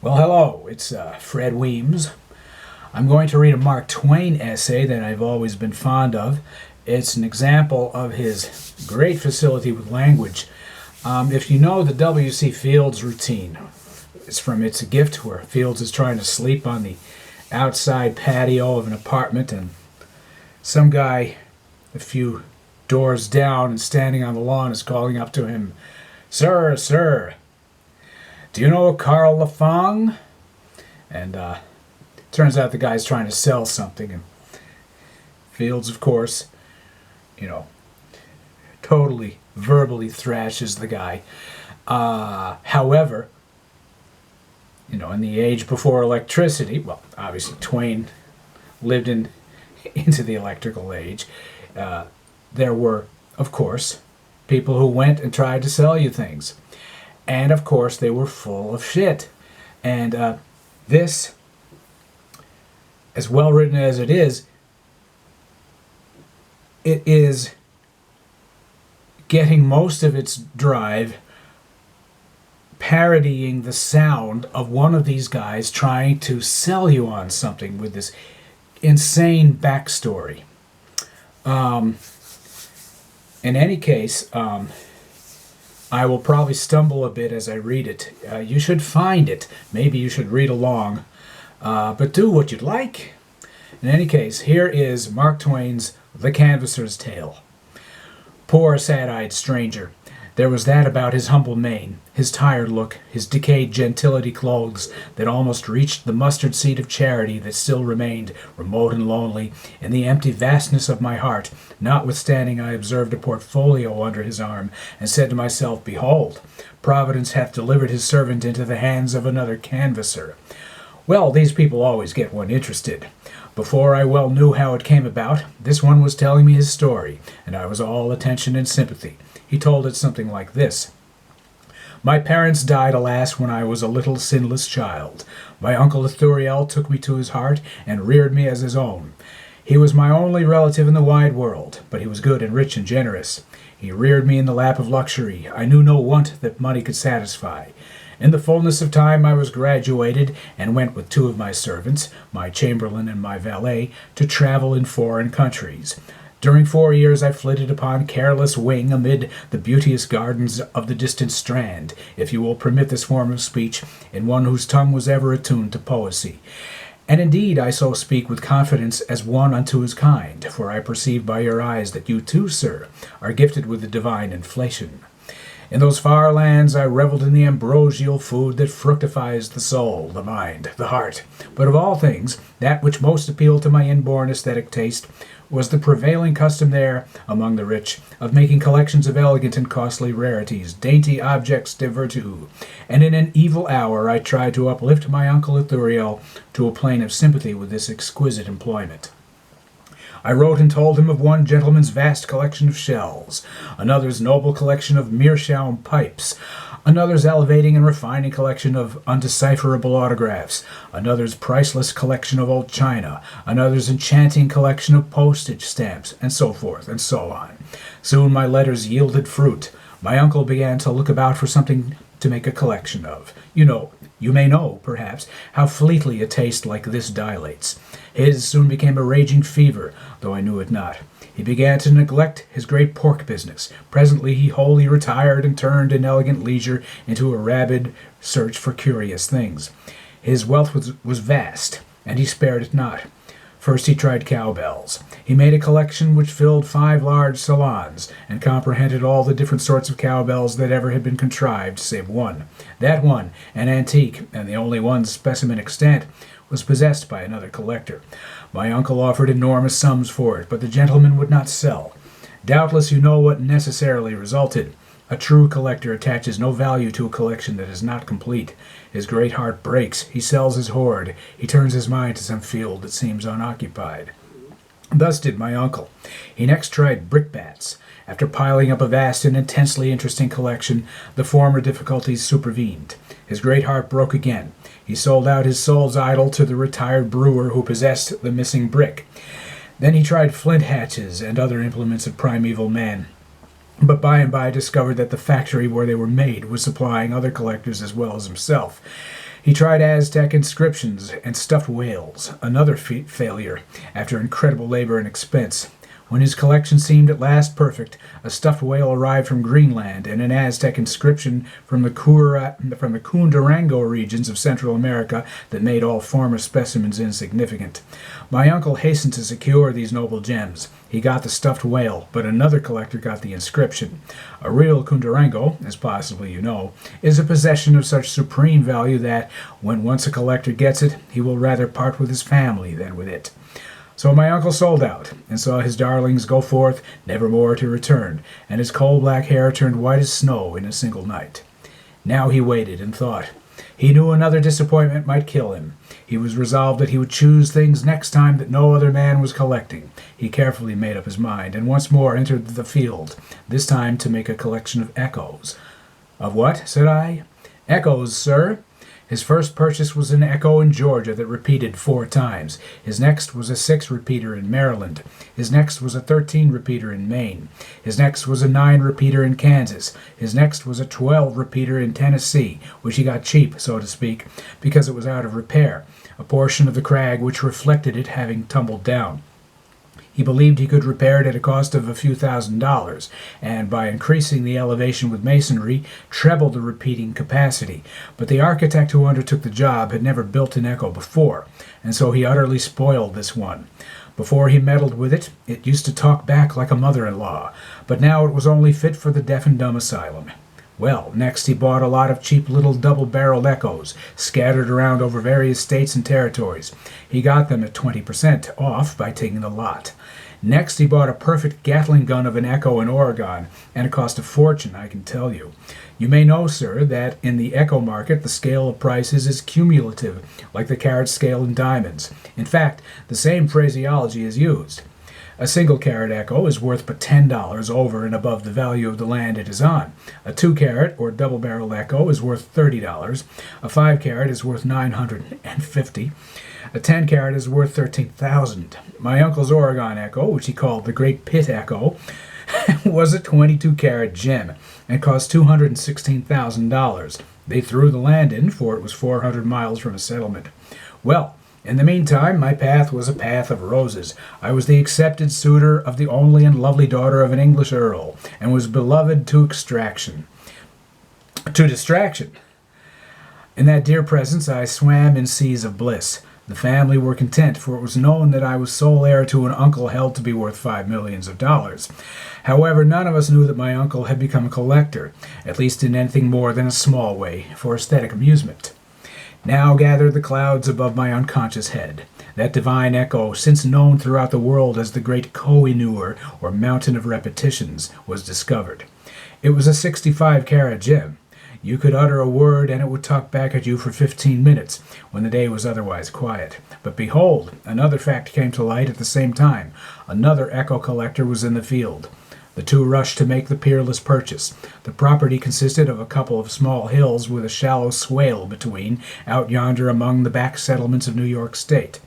Well, hello, it's Fred Weems. I'm going to read a Mark Twain essay that I've always been fond of. It's an example of his great facility with language. If you know the W.C. Fields routine, it's a gift where Fields is trying to sleep on the outside patio of an apartment, and some guy a few doors down and standing on the lawn is calling up to him, Sir, do you know Carl Lafong? And turns out the guy's trying to sell something, and Fields, of course, totally verbally thrashes the guy. However, in the age before electricity, well, obviously Twain lived into the electrical age, there were, of course, people who went and tried to sell you things. And, of course, they were full of shit. And this, as well written as it is getting most of its drive parodying the sound of one of these guys trying to sell you on something with this insane backstory. In any case, I will probably stumble a bit as I read it. You should find it. Maybe you should read along. But do what you'd like. In any case, here is Mark Twain's The Canvasser's Tale. Poor sad-eyed stranger. There was that about his humble mien, his tired look, his decayed gentility clothes that almost reached the mustard seed of charity that still remained, remote and lonely, in the empty vastness of my heart, notwithstanding I observed a portfolio under his arm, and said to myself, Behold, Providence hath delivered his servant into the hands of another canvasser. Well, these people always get one interested. Before I well knew how it came about, this one was telling me his story, and I was all attention and sympathy. He told it something like this. My parents died, alas, when I was a little sinless child. My uncle Ithuriel took me to his heart and reared me as his own. He was my only relative in the wide world, but he was good and rich and generous. He reared me in the lap of luxury. I knew no want that money could satisfy. In the fullness of time I was graduated, and went with two of my servants, my chamberlain and my valet, to travel in foreign countries. During 4 years I flitted upon careless wing amid the beauteous gardens of the distant strand, if you will permit this form of speech, in one whose tongue was ever attuned to poesy. And indeed I so speak with confidence as one unto his kind, for I perceive by your eyes that you too, sir, are gifted with the divine inflation. In those far lands I reveled in the ambrosial food that fructifies the soul, the mind, the heart. But of all things, that which most appealed to my inborn aesthetic taste was the prevailing custom there, among the rich, of making collections of elegant and costly rarities, dainty objects de virtu. And in an evil hour I tried to uplift my uncle Ithuriel to a plane of sympathy with this exquisite employment. I wrote and told him of one gentleman's vast collection of shells, another's noble collection of meerschaum pipes, another's elevating and refining collection of undecipherable autographs, another's priceless collection of old china, another's enchanting collection of postage stamps, and so forth and so on. Soon my letters yielded fruit. My uncle began to look about for something to make a collection of. You may know, perhaps, how fleetly a taste like this dilates. His soon became a raging fever, though I knew it not. He began to neglect his great pork business. Presently he wholly retired and turned in elegant leisure into a rabid search for curious things. His wealth was vast, and he spared it not. First he tried cowbells. He made a collection which filled 5 large salons, and comprehended all the different sorts of cowbells that ever had been contrived, save one. That one, an antique, and the only one specimen extant, was possessed by another collector. My uncle offered enormous sums for it, but the gentleman would not sell. Doubtless you know what necessarily resulted. A true collector attaches no value to a collection that is not complete. His great heart breaks. He sells his hoard. He turns his mind to some field that seems unoccupied. Thus did my uncle. He next tried brickbats. After piling up a vast and intensely interesting collection, the former difficulties supervened. His great heart broke again. He sold out his soul's idol to the retired brewer who possessed the missing brick. Then he tried flint hatches and other implements of primeval man. but by and by discovered that the factory where they were made was supplying other collectors as well as himself. He tried Aztec inscriptions and stuffed whales, another failure, after incredible labor and expense. When his collection seemed at last perfect, a stuffed whale arrived from Greenland and an Aztec inscription from the Cundurango regions of Central America that made all former specimens insignificant. My uncle hastened to secure these noble gems. He got the stuffed whale, but another collector got the inscription. A real Cundurango, as possibly you know, is a possession of such supreme value that, when once a collector gets it, he will rather part with his family than with it. So my uncle sold out, and saw his darlings go forth, never more to return, and his coal-black hair turned white as snow in a single night. Now he waited and thought. He knew another disappointment might kill him. He was resolved that he would choose things next time that no other man was collecting. He carefully made up his mind, and once more entered the field, this time to make a collection of echoes. Of what? Said I. Echoes, sir. His first purchase was an echo in Georgia that repeated 4 times. His next was a 6 repeater in Maryland. His next was a 13 repeater in Maine. His next was a 9 repeater in Kansas. His next was a 12 repeater in Tennessee, which he got cheap, so to speak, because it was out of repair, a portion of the crag which reflected it having tumbled down. He believed he could repair it at a cost of a few $1,000s, and by increasing the elevation with masonry, treble the repeating capacity. But the architect who undertook the job had never built an echo before, and so he utterly spoiled this one. Before he meddled with it, it used to talk back like a mother-in-law, but now it was only fit for the deaf and dumb asylum. Well, next he bought a lot of cheap little double-barreled echoes, scattered around over various states and territories. He got them at 20% off by taking the lot. Next he bought a perfect Gatling gun of an echo in Oregon, and it cost a fortune, I can tell you. You may know, sir, that in the echo market the scale of prices is cumulative, like the carat scale in diamonds. In fact, the same phraseology is used. A single-carat echo is worth but $10 over and above the value of the land it is on. A 2-carat or double-barreled echo is worth $30. A 5-carat is worth $950. A 10-carat is worth $13,000. My uncle's Oregon echo, which he called the Great Pit Echo, was a 22-carat gem and cost $216,000. They threw the land in, for it was 400 miles from a settlement. Well, in the meantime, my path was a path of roses. I was the accepted suitor of the only and lovely daughter of an English earl, and was beloved to distraction. In that dear presence I swam in seas of bliss. The family were content, for it was known that I was sole heir to an uncle held to be worth $5 millions. However, none of us knew that my uncle had become a collector, at least in anything more than a small way, for aesthetic amusement. Now gathered the clouds above my unconscious head. That divine echo, since known throughout the world as the Great Koh-i-Noor, or Mountain of Repetitions, was discovered. It was a 65-carat gem. You could utter a word and it would talk back at you for 15 minutes, when the day was otherwise quiet. But behold, another fact came to light at the same time. Another echo collector was in the field. The two rushed to make the peerless purchase. The property consisted of a couple of small hills with a shallow swale between, out yonder among the back settlements of New York State.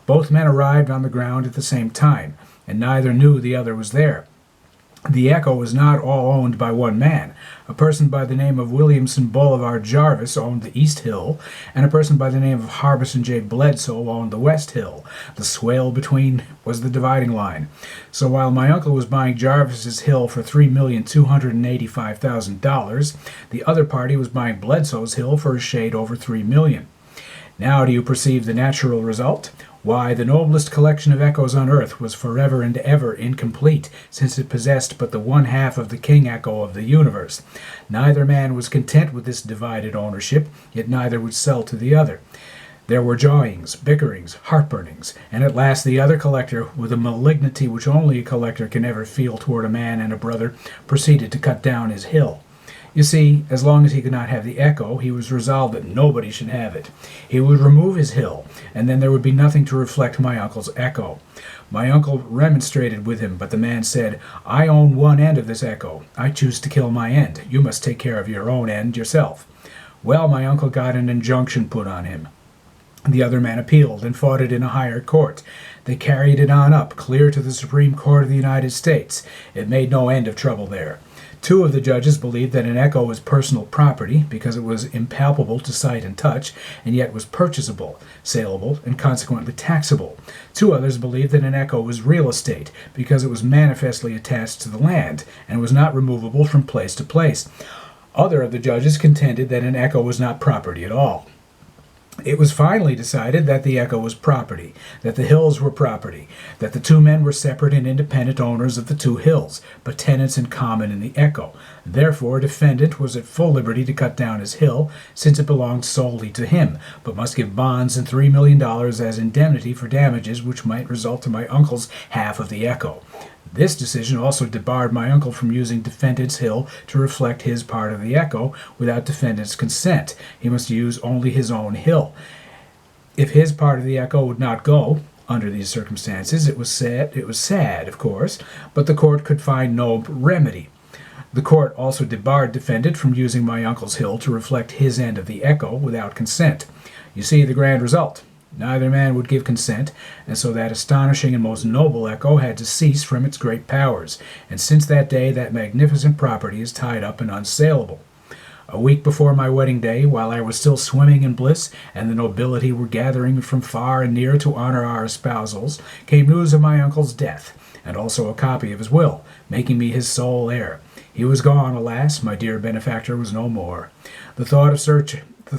Both men arrived on the ground at the same time, and neither knew the other was there. The echo was not all owned by one man. A person by the name of Williamson Boulevard Jarvis owned the East Hill, and a person by the name of Harbison J. Bledsoe owned the West Hill. The swale between was the dividing line. So while my uncle was buying Jarvis's hill for $3,285,000, the other party was buying Bledsoe's hill for a shade over $3 million. Now do you perceive the natural result? Why, the noblest collection of echoes on earth was forever and ever incomplete, since it possessed but the one half of the king echo of the universe. Neither man was content with this divided ownership, yet neither would sell to the other. There were jawings, bickerings, heartburnings, and at last the other collector, with a malignity which only a collector can ever feel toward a man and a brother, proceeded to cut down his hill. You see, as long as he could not have the echo, he was resolved that nobody should have it. He would remove his hill, and then there would be nothing to reflect my uncle's echo. My uncle remonstrated with him, but the man said, "I own one end of this echo. I choose to kill my end. You must take care of your own end yourself." Well, my uncle got an injunction put on him. The other man appealed and fought it in a higher court. They carried it on up, clear to the Supreme Court of the United States. It made no end of trouble there. Two of the judges believed that an echo was personal property because it was impalpable to sight and touch, and yet was purchasable, saleable, and consequently taxable. Two others believed that an echo was real estate because it was manifestly attached to the land and was not removable from place to place. Other of the judges contended that an echo was not property at all. It was finally decided that the echo was property, that the hills were property, that the two men were separate and independent owners of the two hills, but tenants in common in the echo. Therefore, defendant was at full liberty to cut down his hill, since it belonged solely to him, but must give bonds and $3 million as indemnity for damages which might result to my uncle's half of the echo. This decision also debarred my uncle from using defendant's hill to reflect his part of the echo without defendant's consent. He must use only his own hill. If his part of the echo would not go, under these circumstances, it was sad, of course, but the court could find no remedy. The court also debarred defendant from using my uncle's hill to reflect his end of the echo without consent. You see the grand result. Neither man would give consent, and so that astonishing and most noble echo had to cease from its great powers, and since that day that magnificent property is tied up and unsaleable. A week before my wedding day, while I was still swimming in bliss, and the nobility were gathering from far and near to honor our espousals, came news of my uncle's death, and also a copy of his will, making me his sole heir. He was gone, alas, my dear benefactor was no more. The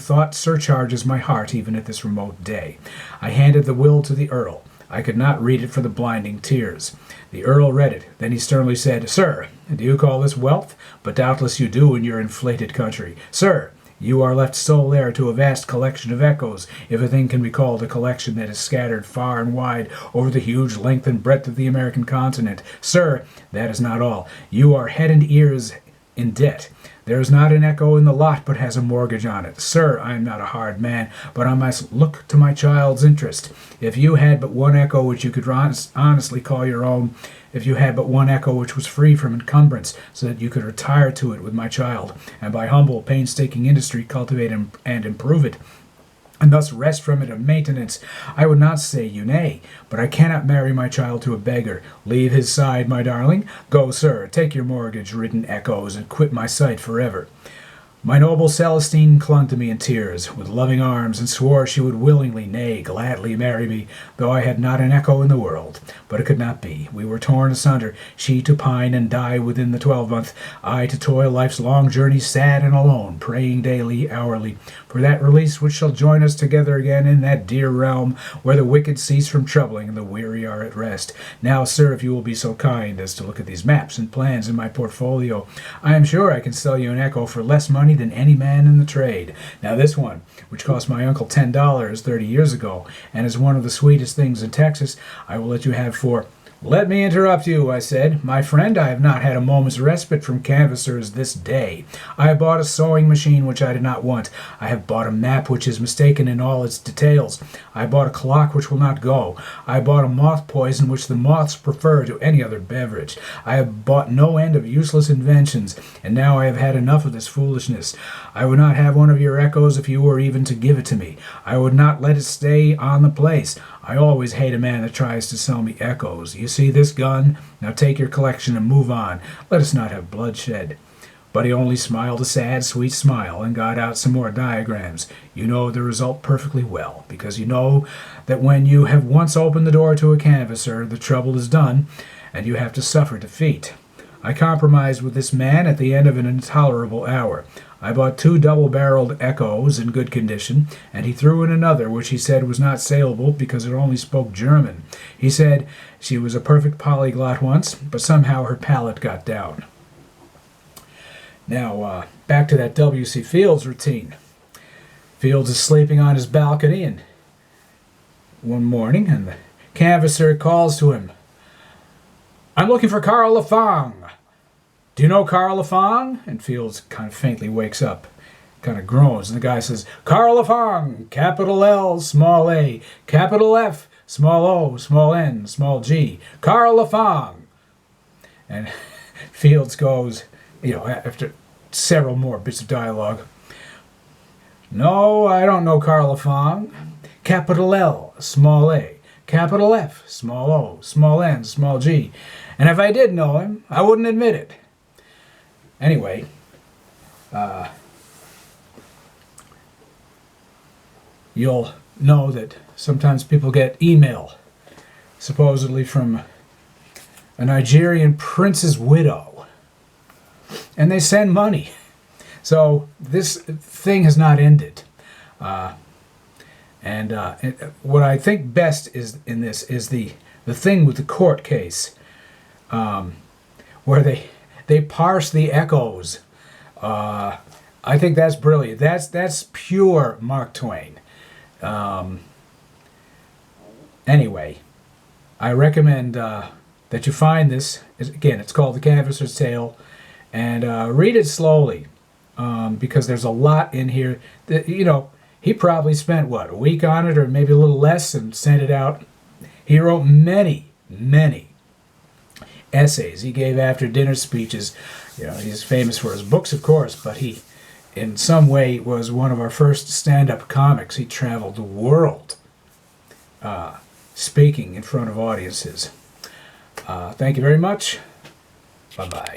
thought surcharges my heart even at this remote day. I handed the will to the Earl. I could not read it for the blinding tears. The Earl read it. Then he sternly said, "Sir, do you call this wealth? But doubtless you do in your inflated country. Sir, you are left sole heir to a vast collection of echoes, if a thing can be called a collection that is scattered far and wide over the huge length and breadth of the American continent. Sir, that is not all. You are head and ears in debt. There is not an echo in the lot but has a mortgage on it. Sir, I am not a hard man, but I must look to my child's interest. If you had but one echo which you could honestly call your own, if you had but one echo which was free from encumbrance, so that you could retire to it with my child, and by humble, painstaking industry cultivate and improve it, and thus rest from it of maintenance, I would not say you nay, but I cannot marry my child to a beggar. Leave his side, my darling. Go, sir, take your mortgage-ridden echoes, and quit my sight forever." My noble Celestine clung to me in tears, with loving arms, and swore she would willingly, nay, gladly marry me, though I had not an echo in the world. But it could not be. We were torn asunder, she to pine and die within the 12-month, I to toil life's long journey sad and alone, praying daily, hourly, for that release which shall join us together again in that dear realm where the wicked cease from troubling and the weary are at rest. Now, sir, if you will be so kind as to look at these maps and plans in my portfolio, I am sure I can sell you an echo for less money than any man in the trade. Now this one, which cost my uncle $10 30 years ago, and is one of the sweetest things in Texas, I will let you have for "Let me interrupt you," I said. "My friend, I have not had a moment's respite from canvassers this day. I have bought a sewing machine which I did not want. I have bought a map which is mistaken in all its details. I have bought a clock which will not go. I have bought a moth poison which the moths prefer to any other beverage. I have bought no end of useless inventions, and now I have had enough of this foolishness. I would not have one of your echoes if you were even to give it to me. I would not let it stay on the place. I always hate a man that tries to sell me echoes. You see this gun? Now take your collection and move on. Let us not have bloodshed." But he only smiled a sad, sweet smile and got out some more diagrams. You know the result perfectly well, because you know that when you have once opened the door to a canvasser, the trouble is done, and you have to suffer defeat. I compromised with this man at the end of an intolerable hour. I bought 2 double-barreled echoes in good condition, and he threw in another which he said was not saleable because it only spoke German. He said she was a perfect polyglot once, but somehow her palate got down. Now, back to that W.C. Fields routine. Fields is sleeping on his balcony, and one morning, and the canvasser calls to him, "I'm looking for Carl Lafang. Do you know Carl Lafang?" And Fields kind of faintly wakes up, kind of groans, and the guy says, "Carl Lafang, capital L, small a, capital F, small o, small n, small g, Carl Lafang." And Fields goes, after several more bits of dialogue, "No, I don't know Carl Lafang. Capital L, small a, capital F, small o, small n, small g. And if I did know him, I wouldn't admit it." Anyway, you'll know that sometimes people get email, supposedly from a Nigerian prince's widow, and they send money. So this thing has not ended. What I think best is in this is the thing with the court case, where they parse the echoes. I think that's brilliant. That's pure Mark Twain. Anyway, I recommend that you find this. Again, it's called The Canvasser's Tale, and read it slowly, because there's a lot in here that, he probably spent, what, a week on it, or maybe a little less, and sent it out. He wrote many, many essays. He gave after dinner speeches. He's famous for his books, of course, but he, in some way, was one of our first stand-up comics. He traveled the world speaking in front of audiences. Thank you very much. Bye-bye.